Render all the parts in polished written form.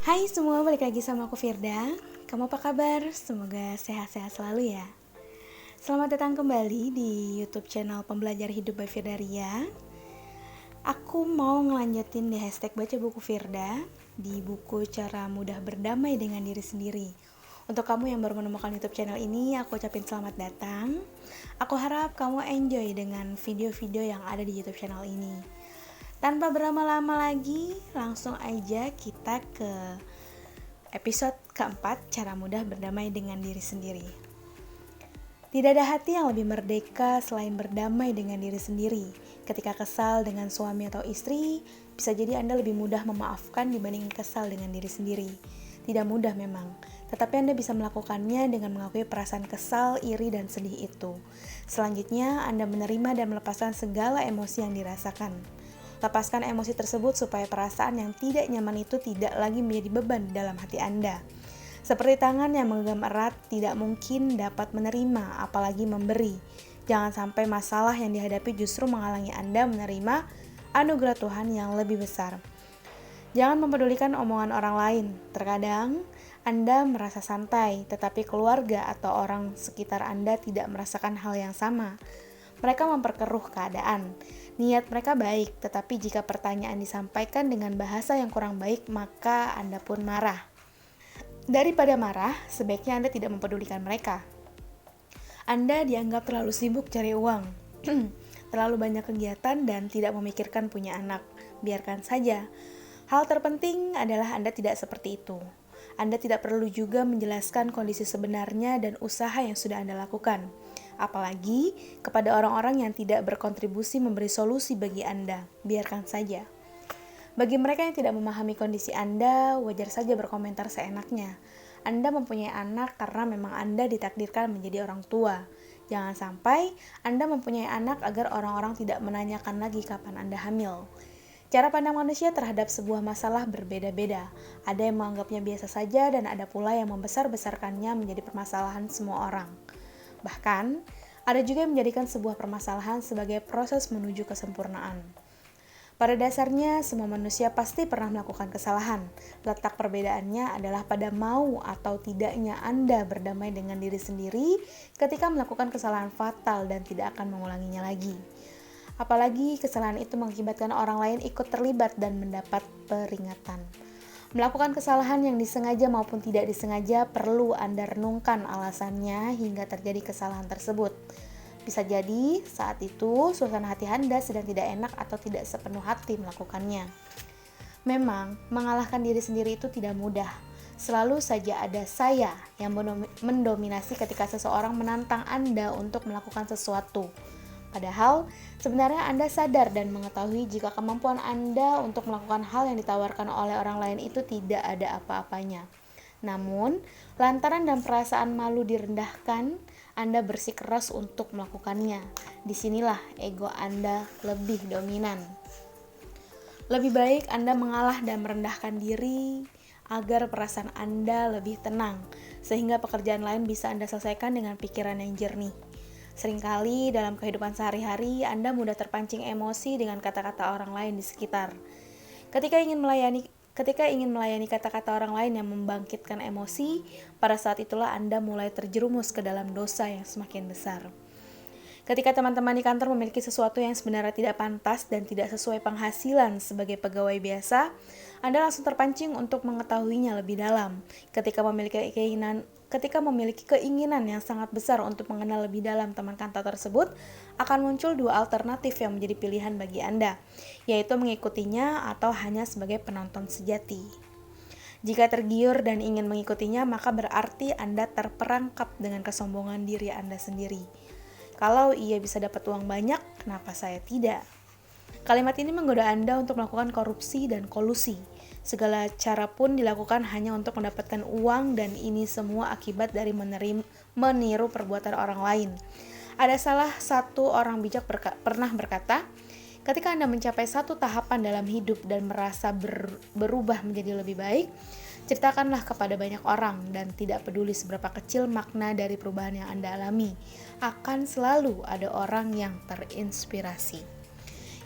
Hai semua, balik lagi sama aku Firda. Kamu apa kabar? Semoga sehat-sehat selalu ya. Selamat datang kembali di YouTube channel Pembelajar Hidup by Firda Ria. Aku mau ngelanjutin di hashtag baca buku Firda di buku Cara Mudah Berdamai dengan Diri Sendiri. Untuk kamu yang baru menemukan YouTube channel ini, aku ucapin selamat datang. Aku harap kamu enjoy dengan video-video yang ada di YouTube channel ini. Tanpa berlama-lama lagi, langsung aja kita ke episode keempat, Cara Mudah Berdamai dengan Diri Sendiri. Tidak ada hati yang lebih merdeka selain berdamai dengan diri sendiri. Ketika kesal dengan suami atau istri, bisa jadi Anda lebih mudah memaafkan dibanding kesal dengan diri sendiri. Tidak mudah memang, tetapi Anda bisa melakukannya dengan mengakui perasaan kesal, iri, dan sedih itu. Selanjutnya, Anda menerima dan melepaskan segala emosi yang dirasakan. Lepaskan emosi tersebut supaya perasaan yang tidak nyaman itu tidak lagi menjadi beban dalam hati Anda. Seperti tangan yang menggenggam erat tidak mungkin dapat menerima, apalagi memberi. Jangan sampai masalah yang dihadapi justru menghalangi Anda menerima anugerah Tuhan yang lebih besar. Jangan mempedulikan omongan orang lain. Terkadang Anda merasa santai, tetapi keluarga atau orang sekitar Anda tidak merasakan hal yang sama. Mereka memperkeruh keadaan. Niat mereka baik, tetapi jika pertanyaan disampaikan dengan bahasa yang kurang baik, maka Anda pun marah. Daripada marah, sebaiknya Anda tidak mempedulikan mereka. Anda dianggap terlalu sibuk cari uang, terlalu banyak kegiatan dan tidak memikirkan punya anak. Biarkan saja. Hal terpenting adalah Anda tidak seperti itu. Anda tidak perlu juga menjelaskan kondisi sebenarnya dan usaha yang sudah Anda lakukan. Apalagi kepada orang-orang yang tidak berkontribusi memberi solusi bagi Anda. Biarkan saja. Bagi mereka yang tidak memahami kondisi Anda, wajar saja berkomentar seenaknya. Anda mempunyai anak karena memang Anda ditakdirkan menjadi orang tua. Jangan sampai Anda mempunyai anak agar orang-orang tidak menanyakan lagi kapan Anda hamil. Cara pandang manusia terhadap sebuah masalah berbeda-beda. Ada yang menganggapnya biasa saja dan ada pula yang membesar-besarkannya menjadi permasalahan semua orang. Bahkan, ada juga yang menjadikan sebuah permasalahan sebagai proses menuju kesempurnaan. Pada dasarnya, semua manusia pasti pernah melakukan kesalahan. Letak perbedaannya adalah pada mau atau tidaknya Anda berdamai dengan diri sendiri ketika melakukan kesalahan fatal dan tidak akan mengulanginya lagi. Apalagi kesalahan itu mengakibatkan orang lain ikut terlibat dan mendapat peringatan. Melakukan kesalahan yang disengaja maupun tidak disengaja perlu Anda renungkan alasannya hingga terjadi kesalahan tersebut. Bisa jadi saat itu suasana hati Anda sedang tidak enak atau tidak sepenuh hati melakukannya. Memang mengalahkan diri sendiri itu tidak mudah. Selalu saja ada saya yang mendominasi ketika seseorang menantang Anda untuk melakukan sesuatu. Padahal, sebenarnya Anda sadar dan mengetahui jika kemampuan Anda untuk melakukan hal yang ditawarkan oleh orang lain itu tidak ada apa-apanya. Namun, lantaran dan perasaan malu direndahkan, Anda bersikeras untuk melakukannya. Disinilah ego Anda lebih dominan. Lebih baik Anda mengalah dan merendahkan diri agar perasaan Anda lebih tenang, sehingga pekerjaan lain bisa Anda selesaikan dengan pikiran yang jernih. Seringkali dalam kehidupan sehari-hari, Anda mudah terpancing emosi dengan kata-kata orang lain di sekitar. Ketika ingin melayani kata-kata orang lain yang membangkitkan emosi, pada saat itulah Anda mulai terjerumus ke dalam dosa yang semakin besar. Ketika teman-teman di kantor memiliki sesuatu yang sebenarnya tidak pantas dan tidak sesuai penghasilan sebagai pegawai biasa, Anda langsung terpancing untuk mengetahuinya lebih dalam. Ketika memiliki keinginan yang sangat besar untuk mengenal lebih dalam teman kantor tersebut, akan muncul dua alternatif yang menjadi pilihan bagi Anda, yaitu mengikutinya atau hanya sebagai penonton sejati. Jika tergiur dan ingin mengikutinya, maka berarti Anda terperangkap dengan kesombongan diri Anda sendiri. Kalau ia bisa dapat uang banyak, kenapa saya tidak? Kalimat ini menggoda Anda untuk melakukan korupsi dan kolusi. Segala cara pun dilakukan hanya untuk mendapatkan uang dan ini semua akibat dari meniru perbuatan orang lain. Ada salah satu orang bijak pernah berkata, ketika Anda mencapai satu tahapan dalam hidup dan merasa berubah menjadi lebih baik, ceritakanlah kepada banyak orang dan tidak peduli seberapa kecil makna dari perubahan yang Anda alami. Akan selalu ada orang yang terinspirasi.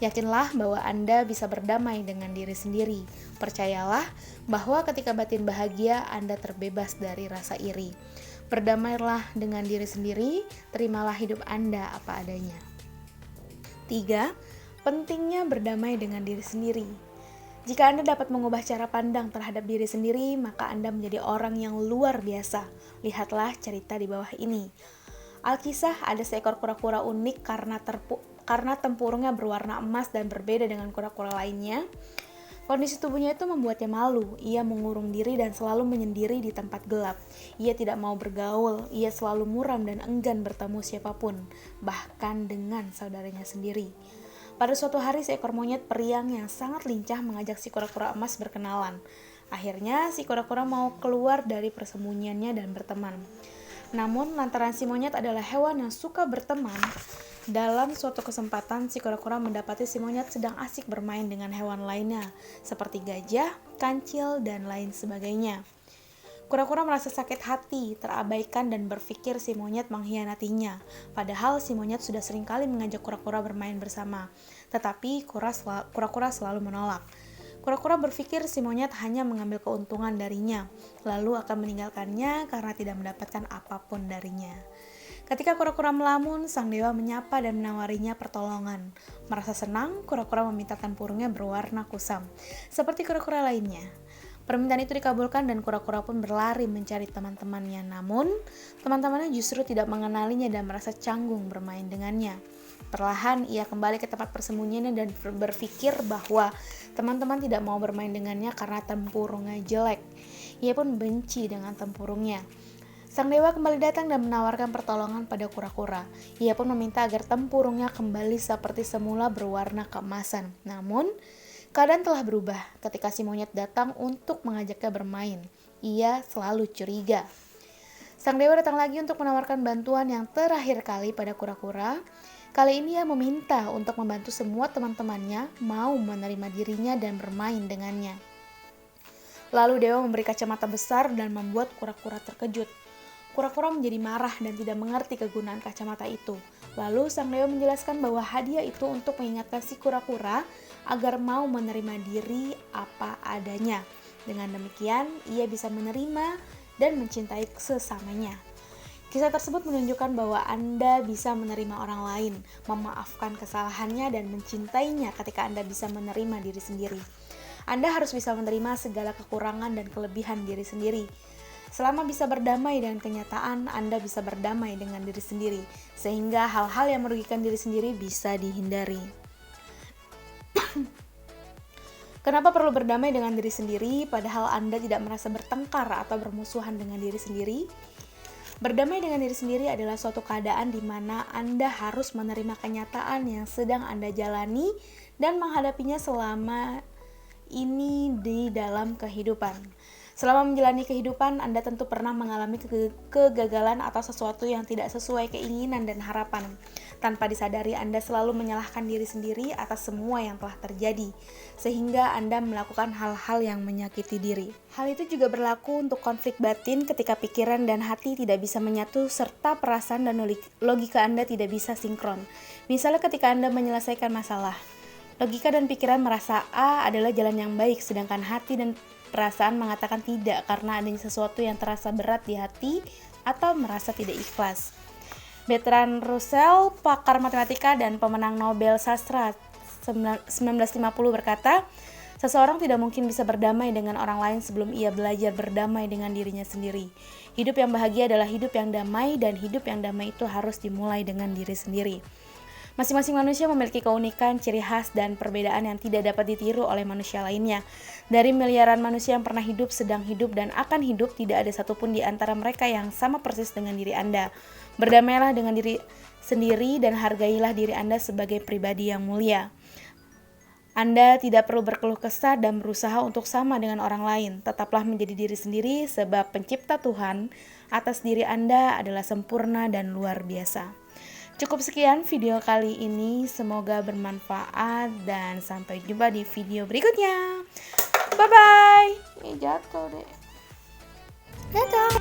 Yakinlah bahwa Anda bisa berdamai dengan diri sendiri. Percayalah bahwa ketika batin bahagia, Anda terbebas dari rasa iri. Berdamailah dengan diri sendiri, terimalah hidup Anda apa adanya. 3. Pentingnya berdamai dengan diri sendiri. Jika Anda dapat mengubah cara pandang terhadap diri sendiri, maka Anda menjadi orang yang luar biasa. Lihatlah cerita di bawah ini. Alkisah ada seekor kura-kura unik karena tempurungnya berwarna emas dan berbeda dengan kura-kura lainnya. Kondisi tubuhnya itu membuatnya malu. Ia mengurung diri dan selalu menyendiri di tempat gelap. Ia tidak mau bergaul. Ia selalu muram dan enggan bertemu siapapun, bahkan dengan saudaranya sendiri. Pada suatu hari, seekor monyet periang yang sangat lincah mengajak si kura-kura emas berkenalan. Akhirnya, si kura-kura mau keluar dari persembunyiannya dan berteman. Namun, lantaran si monyet adalah hewan yang suka berteman, dalam suatu kesempatan si kura-kura mendapati si monyet sedang asik bermain dengan hewan lainnya, seperti gajah, kancil, dan lain sebagainya. Kura-kura merasa sakit hati, terabaikan, dan berpikir si monyet mengkhianatinya. Padahal si monyet sudah seringkali mengajak kura-kura bermain bersama, tetapi kura-kura selalu menolak. Kura-kura berpikir si monyet hanya mengambil keuntungan darinya, lalu akan meninggalkannya karena tidak mendapatkan apapun darinya. Ketika kura-kura melamun, sang dewa menyapa dan menawarinya pertolongan. Merasa senang, kura-kura meminta tempurungnya berwarna kusam, seperti kura-kura lainnya. Permintaan itu dikabulkan dan kura-kura pun berlari mencari teman-temannya. Namun, teman-temannya justru tidak mengenalinya dan merasa canggung bermain dengannya. Perlahan ia kembali ke tempat persembunyiannya dan berpikir bahwa teman-teman tidak mau bermain dengannya karena tempurungnya jelek. Ia pun benci dengan tempurungnya. Sang dewa kembali datang dan menawarkan pertolongan pada kura-kura. Ia pun meminta agar tempurungnya kembali seperti semula berwarna keemasan. Namun, keadaan telah berubah ketika si monyet datang untuk mengajaknya bermain. Ia selalu curiga. Sang dewa datang lagi untuk menawarkan bantuan yang terakhir kali pada kura-kura. Kali ini ia meminta untuk membantu semua teman-temannya mau menerima dirinya dan bermain dengannya. Lalu dewa memberi kacamata besar dan membuat kura-kura terkejut. Kura-kura menjadi marah dan tidak mengerti kegunaan kacamata itu. Lalu sang dewa menjelaskan bahwa hadiah itu untuk mengingatkan si kura-kura agar mau menerima diri apa adanya. Dengan demikian, ia bisa menerima dan mencintai sesamanya. Kisah tersebut menunjukkan bahwa Anda bisa menerima orang lain, memaafkan kesalahannya, dan mencintainya ketika Anda bisa menerima diri sendiri. Anda harus bisa menerima segala kekurangan dan kelebihan diri sendiri. Selama bisa berdamai dengan kenyataan, Anda bisa berdamai dengan diri sendiri, sehingga hal-hal yang merugikan diri sendiri bisa dihindari. Kenapa perlu berdamai dengan diri sendiri, padahal Anda tidak merasa bertengkar atau bermusuhan dengan diri sendiri? Berdamai dengan diri sendiri adalah suatu keadaan di mana Anda harus menerima kenyataan yang sedang Anda jalani dan menghadapinya selama ini di dalam kehidupan. Selama menjalani kehidupan, Anda tentu pernah mengalami kegagalan atau sesuatu yang tidak sesuai keinginan dan harapan. Tanpa disadari, Anda selalu menyalahkan diri sendiri atas semua yang telah terjadi, sehingga Anda melakukan hal-hal yang menyakiti diri. Hal itu juga berlaku untuk konflik batin ketika pikiran dan hati tidak bisa menyatu, serta perasaan dan logika Anda tidak bisa sinkron. Misalnya ketika Anda menyelesaikan masalah, logika dan pikiran merasa A adalah jalan yang baik, sedangkan hati dan perasaan mengatakan tidak karena adanya sesuatu yang terasa berat di hati atau merasa tidak ikhlas. Bertrand Russell, pakar matematika dan pemenang Nobel Sastra 1950 berkata, seseorang tidak mungkin bisa berdamai dengan orang lain sebelum ia belajar berdamai dengan dirinya sendiri. Hidup yang bahagia adalah hidup yang damai, dan hidup yang damai itu harus dimulai dengan diri sendiri. Masing-masing manusia memiliki keunikan, ciri khas, dan perbedaan yang tidak dapat ditiru oleh manusia lainnya. Dari miliaran manusia yang pernah hidup, sedang hidup, dan akan hidup, tidak ada satupun di antara mereka yang sama persis dengan diri Anda. Berdamailah dengan diri sendiri dan hargailah diri Anda sebagai pribadi yang mulia. Anda tidak perlu berkeluh kesah dan berusaha untuk sama dengan orang lain. Tetaplah menjadi diri sendiri, sebab pencipta Tuhan atas diri Anda adalah sempurna dan luar biasa. Cukup sekian video kali ini, semoga bermanfaat dan sampai jumpa di video berikutnya. Bye bye. Jatuh deh. Dadah.